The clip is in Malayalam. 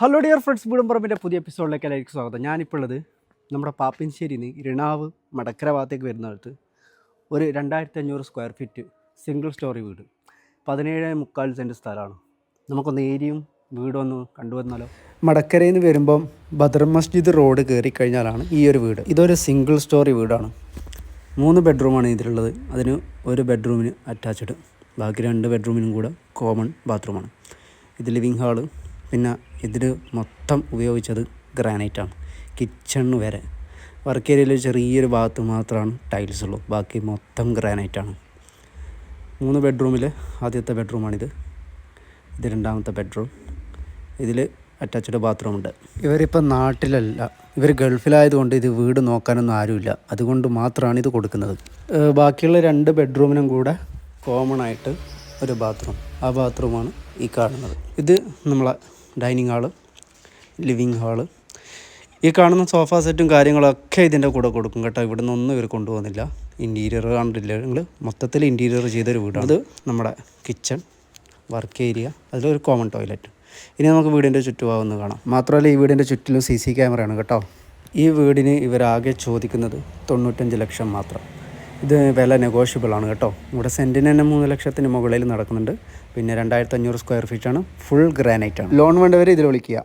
ഹലോ ഡിയർ ഫ്രണ്ട്സ്, വീടുംപറമ്പിൻ്റെ പുതിയ എപ്പിസോഡിലേക്ക് എല്ലാവർക്കും സ്വാഗതം. ഞാനിപ്പോൾ ഉള്ളത് നമ്മുടെ പാപ്പിൻശ്ശേരിയിൽ നിന്ന് ഇരണാവ് മടക്കര ഭാഗത്തേക്ക് വരുന്നിടത്ത് ഒരു 2500 സ്ക്വയർ ഫീറ്റ് സിംഗിൾ സ്റ്റോറി വീട്, 17.25 സെൻറ്റ് സ്ഥലമാണ്. നമുക്കൊന്ന് ഏരിയയും വീടൊന്ന് കണ്ടുവന്നാലോ. മടക്കരയിൽ നിന്ന് വരുമ്പം ബദർ മസ്ജിദ് റോഡ് കയറി കഴിഞ്ഞാലാണ് ഈ ഒരു വീട്. ഇതൊരു സിംഗിൾ സ്റ്റോറി വീടാണ്. 3 ബെഡ്റൂമാണ് ഇതിലുള്ളത്. അതിന് ഒരു ബെഡ്റൂമിന് അറ്റാച്ച്ഡ്, ബാക്കി 2 ബെഡ്റൂമിനും കൂടെ കോമൺ ബാത്റൂമാണ്. ഇത് ലിവിങ് ഹാള്. പിന്നെ ഇതിൽ മൊത്തം ഉപയോഗിച്ചത് ഗ്രാനൈറ്റാണ്. കിച്ചണ് വരെ വർക്ക് ഏരിയയിൽ ചെറിയൊരു ഭാഗത്ത് മാത്രമാണ് ടൈൽസ് ഉള്ളൂ, ബാക്കി മൊത്തം ഗ്രാനൈറ്റാണ്. 3 ബെഡ്റൂമിൽ ആദ്യത്തെ ബെഡ്റൂമാണിത്. ഇത് രണ്ടാമത്തെ ബെഡ്റൂം. ഇതിൽ അറ്റാച്ച്ഡ് ബാത്റൂമുണ്ട്. ഇവരിപ്പോൾ നാട്ടിലല്ല, ഇവർ ഗൾഫിലായതുകൊണ്ട് ഇത് വീട് നോക്കാനൊന്നും ആരുമില്ല, അതുകൊണ്ട് മാത്രമാണ് ഇത് കൊടുക്കുന്നത്. ബാക്കിയുള്ള 2 ബെഡ്റൂമിനും കൂടെ കോമൺ ആയിട്ട് ഒരു ബാത്റൂം. ആ ബാത്റൂമാണ് ഈ കാണുന്നത്. ഇത് നമ്മളെ ഡൈനിങ് ഹാള്, ലിവിങ് ഹാള്. ഈ കാണുന്ന സോഫ സെറ്റും കാര്യങ്ങളൊക്കെ ഇതിൻ്റെ കൂടെ കൊടുക്കും കേട്ടോ. ഇവിടെ നിന്നൊന്നും ഇവർ കൊണ്ടുപോകുന്നില്ല. ഇൻറ്റീരിയർ കണ്ടില്ല നിങ്ങൾ, മൊത്തത്തിൽ ഇൻറ്റീരിയർ ചെയ്തൊരു വീടാണ്. അത് നമ്മുടെ കിച്ചൺ, വർക്ക് ഏരിയ, അതിലൊരു കോമൺ ടോയ്ലറ്റ്. ഇനി നമുക്ക് വീടിൻ്റെ ചുറ്റുഭാഗം കാണാം. മാത്രമല്ല ഈ വീടിൻ്റെ ചുറ്റിലും CC ക്യാമറയാണ് കേട്ടോ. ഈ വീടിന് ഇവരാകെ ചോദിക്കുന്നത് 95 ലക്ഷം മാത്രം. ഇത് വില നെഗോഷ്യബിളാണ് കേട്ടോ. ഇവിടെ സെൻറ്റിന് തന്നെ 3 ലക്ഷത്തിന് മുകളിൽ നടക്കുന്നുണ്ട്. പിന്നെ 2500 സ്ക്വയർ ഫീറ്റാണ്, ഫുൾ ഗ്രാനൈറ്റാണ്. ലോൺ വേണ്ടവർ ഇതിൽ വിളിക്കുക.